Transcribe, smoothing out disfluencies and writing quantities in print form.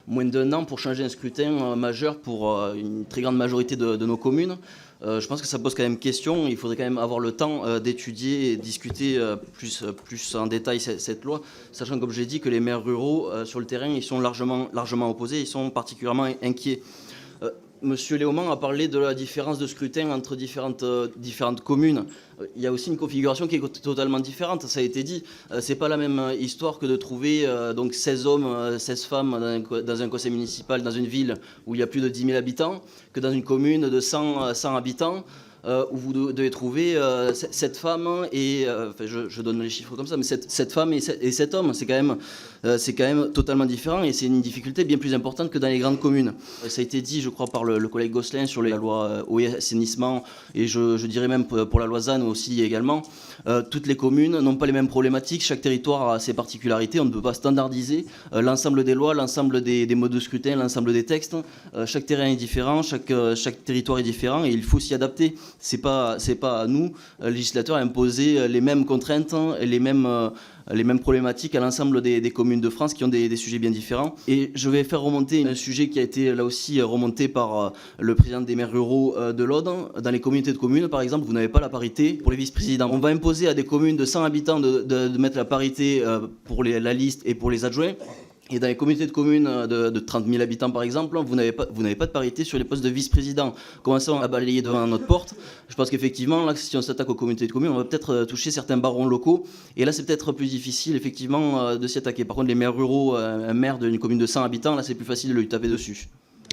moins d'un an pour changer un scrutin majeur pour une très grande majorité de nos communes. Je pense que ça pose quand même question. Il faudrait quand même avoir le temps d'étudier et discuter plus en détail cette loi, sachant, comme je l'ai dit, que les maires ruraux sur le terrain, ils sont largement opposés, ils sont particulièrement inquiets. Monsieur Léaumont a parlé de la différence de scrutin entre différentes communes. Il y a aussi une configuration qui est totalement différente, ça a été dit. C'est pas la même histoire que de trouver donc 16 hommes, 16 femmes dans un conseil municipal, dans une ville où il y a plus de 10 000 habitants, que dans une commune de 100 habitants. Où vous devez trouver 7 femmes et enfin, je donne les chiffres comme ça, mais 7 femmes et 7 hommes, c'est quand même totalement différent et c'est une difficulté bien plus importante que dans les grandes communes. Ça a été dit, je crois, par le collègue Gosselin sur la loi eau et assainissement et je dirais même pour la loi ZAN aussi également. Toutes les communes n'ont pas les mêmes problématiques, chaque territoire a ses particularités, on ne peut pas standardiser l'ensemble des lois, l'ensemble des modes de scrutin, l'ensemble des textes. Chaque terrain est différent, chaque territoire est différent et il faut s'y adapter. C'est pas à nous, législateurs, à imposer les mêmes contraintes et les mêmes problématiques à l'ensemble des communes de France qui ont des sujets bien différents. Et je vais faire remonter un sujet qui a été là aussi remonté par le président des maires ruraux de l'Aude. Dans les communautés de communes, par exemple, vous n'avez pas la parité pour les vice-présidents. On va imposer à des communes de 100 habitants de mettre la parité pour la liste et pour les adjoints. Et dans les communautés de communes de 30 000 habitants, par exemple, vous n'avez pas de parité sur les postes de vice-président. Commençons à balayer devant notre porte. Je pense qu'effectivement, là, si on s'attaque aux communautés de communes, on va peut-être toucher certains barons locaux. Et là, c'est peut-être plus difficile, effectivement, de s'y attaquer. Par contre, les maires ruraux, un maire d'une commune de 100 habitants, là, c'est plus facile de lui taper dessus.